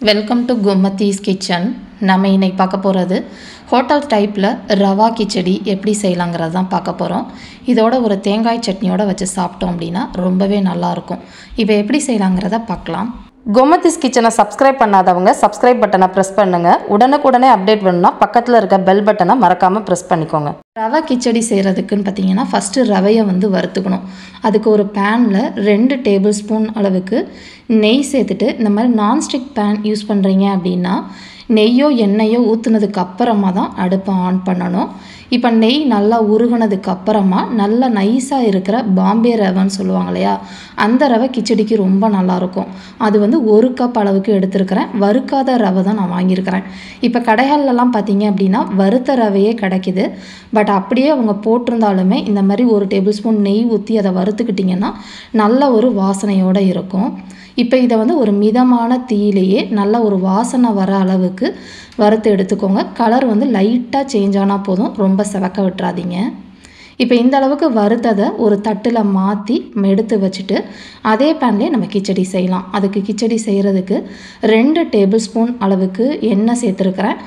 Welcome to Gomathi's kitchen. நம்ம இன்னைக்கு பார்க்க போகிறது ஹோட்டல் டைப்பில் ரவா கிச்சடி எப்படி செய்யலாங்கிறது தான் பார்க்க போகிறோம். இதோட ஒரு தேங்காய் சட்னியோடு வச்சு சாப்பிட்டோம் அப்படின்னா ரொம்பவே நல்லாயிருக்கும். இப்போ எப்படி செய்யலாங்கிறத பார்க்கலாம். கோமதிஸ் கிச்சனை சப்ஸ்கிரைப் பண்ணாதவங்க சப்ஸ்கிரைப் பட்டனை ப்ரெஸ் பண்ணுங்கள். உடனுக்குடனே அப்டேட் வேணும்னா பக்கத்தில் இருக்க பெல் பட்டனை மறக்காமல் ப்ரெஸ் பண்ணிக்கோங்க. ரவா கிச்சடி செய்கிறதுக்குன்னு பார்த்தீங்கன்னா ஃபஸ்ட்டு ரவையை வறுத்துக்கணும். அதுக்கு ஒரு பேனில் 2 டேபிள் ஸ்பூன் அளவுக்கு நெய் சேர்த்துட்டு, இந்த மாதிரி நான்ஸ்டிக் பேன் யூஸ் பண்ணுறீங்க அப்படின்னா நெய்யோ எண்ணெயோ ஊற்றுனதுக்கு அப்புறமா தான் அடுப்பை ஆன் பண்ணணும். இப்போ நெய் நல்லா உருகுனதுக்கு அப்புறமா நல்லா நைஸாக இருக்கிற பாம்பே ரவைன்னு சொல்லுவாங்க இல்லையா, அந்த ரவை கிச்சடிக்கு ரொம்ப நல்லாயிருக்கும். அது 1 கப் அளவுக்கு எடுத்துருக்கிறேன். வறுக்காத ரவை தான் நான் வாங்கியிருக்கிறேன். இப்போ கடைகள்லாம் பார்த்தீங்க அப்படின்னா வறுத்த ரவையே கிடைக்கிது. பட் அப்படியே அவங்க போட்டிருந்தாலுமே இந்த மாதிரி 1 டேபிள் ஸ்பூன் நெய் ஊற்றி அதை வறுத்துக்கிட்டிங்கன்னா நல்ல ஒரு வாசனையோடு இருக்கும். இப்போ இதை ஒரு மிதமான தீயிலேயே நல்ல ஒரு வாசனை வர அளவுக்கு வறுத்து எடுத்துக்கோங்க. கலர் லைட்டாக சேஞ்ச் ஆனால் போதும், ரொம்ப செவக்க விட்டுறாதீங்க. இப்போ இந்த அளவுக்கு வறுத்ததை ஒரு தட்டில் மாற்றி எடுத்து வச்சுட்டு அதே பேன்லேயே நம்ம கிச்சடி செய்யலாம். அதுக்கு கிச்சடி செய்கிறதுக்கு 2 டேபிள் ஸ்பூன் அளவுக்கு எண்ணெய் சேர்த்துருக்கிறேன்.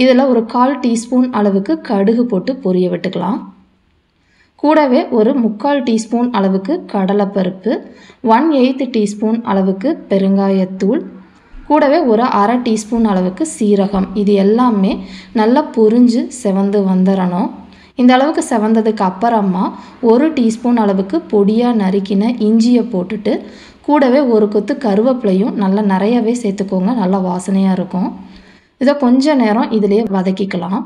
இதில் ஒரு 1/4 டீஸ்பூன் அளவுக்கு கடுகு போட்டு பொரிய விட்டுக்கலாம். கூடவே ஒரு 3/4 டீஸ்பூன் அளவுக்கு கடலைப்பருப்பு, 1/8 டீஸ்பூன் அளவுக்கு பெருங்காயத்தூள், கூடவே ஒரு 1/2 டீஸ்பூன் அளவுக்கு சீரகம். இது எல்லாமே நல்லா பொரிஞ்சு செவந்து வந்துடணும். இந்த அளவுக்கு செவந்ததுக்கு அப்புறமா 1 டீஸ்பூன் அளவுக்கு பொடியாக நறுக்கின இஞ்சியை போட்டுட்டு, கூடவே ஒரு கொத்து கருவேப்பிலையும் நல்லா நிறையவே சேர்த்துக்கோங்க, நல்லா வாசனையாக இருக்கும். இதை கொஞ்ச நேரம் இதிலேயே வதக்கிக்கலாம்.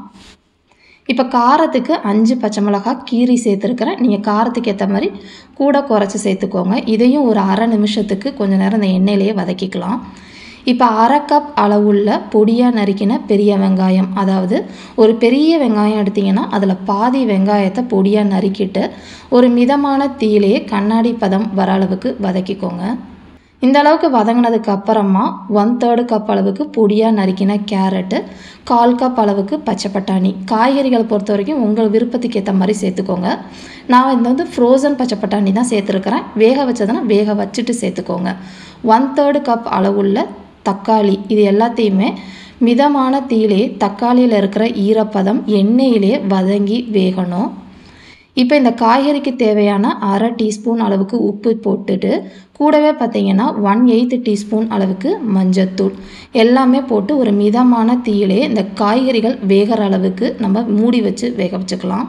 இப்போ காரத்துக்கு 5 பச்சை மிளகாய் கீரி சேர்த்துருக்கிறேன். நீங்கள் காரத்துக்கு ஏற்ற மாதிரி கூட குறைச்சி சேர்த்துக்கோங்க. இதையும் ஒரு 1/2 நிமிஷத்துக்கு கொஞ்சம் நேரம் இந்த எண்ணெயிலேயே வதக்கிக்கலாம். இப்போ 1/2 கப் அளவுள்ள பொடியாக நறுக்கின பெரிய வெங்காயம், அதாவது ஒரு பெரிய வெங்காயம் எடுத்திங்கன்னா அதில் பாதி வெங்காயத்தை பொடியாக நறுக்கிட்டு ஒரு மிதமான தீயிலேயே கண்ணாடி பதம் வர அளவுக்கு வதக்கிக்கோங்க. இந்த அளவுக்கு வதங்கினதுக்கு அப்புறமா 1/3 கப் அளவுக்கு பொடியாக நறுக்கின கேரட்டு, 1/4 கப் அளவுக்கு பச்சை பட்டாணி. காய்கறிகளை பொறுத்த வரைக்கும் உங்கள் விருப்பத்துக்கு ஏற்ற மாதிரி சேர்த்துக்கோங்க. நான் இந்த ஃப்ரோசன் பச்சை பட்டாணி தான் சேர்த்துருக்கிறேன். வேக வச்சதுன்னா வேக வச்சுட்டு சேர்த்துக்கோங்க. 1/3 கப் அளவுள்ள தக்காளி. இது எல்லாத்தையுமே மிதமான தீயிலே தக்காளியில் இருக்கிற ஈரப்பதம் எண்ணெயிலே வதங்கி வேகணும். இப்போ இந்த காய்கறிக்கு தேவையான 1/2 டீஸ்பூன் அளவுக்கு உப்பு போட்டுட்டு, கூடவே பார்த்தீங்கன்னா 1/8 டீஸ்பூன் அளவுக்கு மஞ்சத்தூள் எல்லாமே போட்டு ஒரு மிதமான தீயிலே இந்த காய்கறிகள் வேகிற அளவுக்கு நம்ம மூடி வச்சு வேக வச்சுக்கலாம்.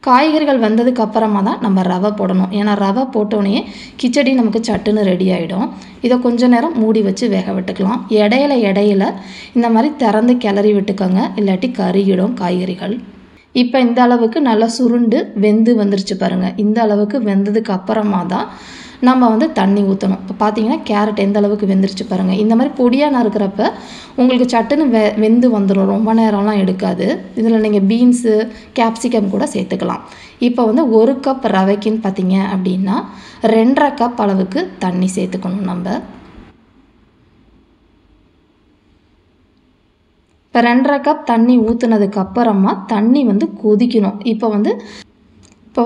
காய்கறிகள் வந்ததுக்கு அப்புறமா தான் நம்ம ரவை போடணும். ஏன்னா ரவை போட்டோடனே கிச்சடி நமக்கு சட்டுன்னு ரெடி ஆகிடும். இதை கொஞ்ச நேரம் மூடி வச்சு வேக விட்டுக்கலாம். இடையில இந்த மாதிரி திறந்து கிளறி விட்டுக்கோங்க, இல்லாட்டி கருகிடும் காய்கறிகள். இப்போ இந்த அளவுக்கு நல்லா சுருண்டு வெந்து வந்துருச்சு பாருங்கள். இந்த அளவுக்கு வெந்ததுக்கு அப்புறமா தான் நம்ம தண்ணி ஊற்றணும். இப்போ பார்த்தீங்கன்னா கேரட் எந்த அளவுக்கு வெந்துருச்சு பாருங்கள். இந்த மாதிரி பொடியாக நறுக்கிறப்ப உங்களுக்கு சட்டுன்னு வெந்து வந்துடும், ரொம்ப நேரம்லாம் எடுக்காது. இதில் நீங்கள் பீன்ஸு கேப்சிகம் கூட சேர்த்துக்கலாம். இப்போ 1 கப் ரவைக்குன்னு பார்த்தீங்க அப்படின்னா 2.5 கப் அளவுக்கு தண்ணி சேர்த்துக்கணும். நம்ம இப்போ 2.5 கப் தண்ணி ஊற்றுனதுக்கு அப்புறமா தண்ணி கொதிக்கணும். இப்போ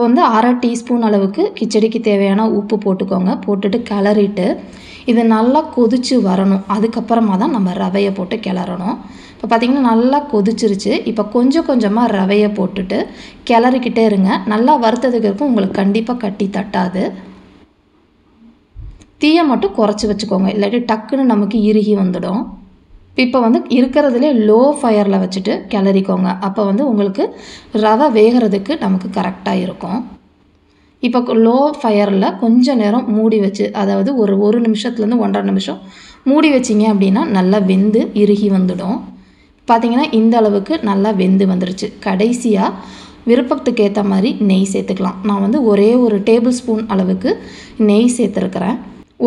1/2 டீஸ்பூன் அளவுக்கு கிச்சடிக்கு தேவையான உப்பு போட்டுக்கோங்க. போட்டுட்டு கிளறிட்டு இது நல்லா கொதிச்சு வரணும். அதுக்கப்புறமா தான் நம்ம ரவையை போட்டு கிளறணும். இப்போ பார்த்திங்கன்னா நல்லா கொதிச்சிருச்சு. இப்போ கொஞ்சம் கொஞ்சமாக ரவையை போட்டுட்டு கிளறிக்கிட்டே இருங்க. நல்லா வறுத்ததுக்கு இருக்கும், உங்களுக்கு கண்டிப்பாக கட்டி தட்டாது. தீயை மட்டும் குறைச்சி வச்சுக்கோங்க, இல்லாட்டி டக்குன்னு நமக்கு இறுகி வந்துடும். இப்போ இருக்கிறதுலே லோ ஃபயரில் வச்சுட்டு கிளறிக்கோங்க. அப்போ உங்களுக்கு ரவை வேகிறதுக்கு நமக்கு கரெக்டாக இருக்கும். இப்போ லோ ஃபயரில் கொஞ்சம் நேரம் மூடி வச்சு, அதாவது ஒரு நிமிஷத்துலேருந்து 1.5 நிமிஷம் மூடி வச்சிங்க அப்படின்னா நல்லா வெந்து இறுகி வந்துடும். பார்த்திங்கன்னா இந்த அளவுக்கு நல்லா வெந்து வந்துருச்சு. கடைசியாக விருப்பத்துக்கு ஏற்ற மாதிரி நெய் சேர்த்துக்கலாம். நான் ஒரே ஒரு டேபிள் ஸ்பூன் அளவுக்கு நெய் சேர்த்துருக்கிறேன்.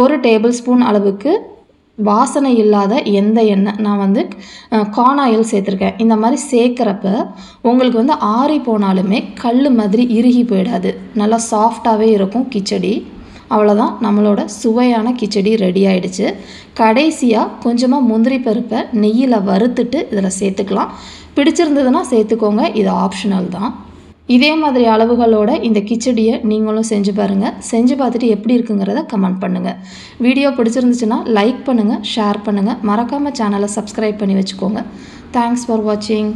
1 டேபிள் ஸ்பூன் அளவுக்கு வாசனை இல்லாத எந்த எண்ணெய், நான் கார்ன் ஆயில் சேர்த்துருக்கேன். இந்த மாதிரி சேர்க்குறப்ப உங்களுக்கு ஆறி போனாலுமே கல் மாதிரி இறுகி போயிடாது, நல்லா சாஃப்டாகவே இருக்கும் கிச்சடி. அவ்வளோதான், நம்மளோட சுவையான கிச்சடி ரெடி ஆகிடுச்சு. கடைசியாக கொஞ்சமாக முந்திரி பருப்பை நெய்யில் வறுத்துட்டு இதில் சேர்த்துக்கலாம். பிடிச்சிருந்ததுன்னா சேர்த்துக்கோங்க, இது ஆப்ஷனல் தான். இதே மாதிரி அளவுகளோட இந்த கிச்சடியை நீங்களும் செஞ்சு பாருங்கள். செஞ்சு பார்த்துட்டு எப்படி இருக்குங்கிறத கமெண்ட் பண்ணுங்கள். வீடியோ பிடிச்சிருந்துச்சுன்னா லைக் பண்ணுங்கள், ஷேர் பண்ணுங்கள். மறக்காமல் சேனலை சப்ஸ்கிரைப் பண்ணி வச்சுக்கோங்க. தேங்க்ஸ் ஃபார் வாட்சிங்.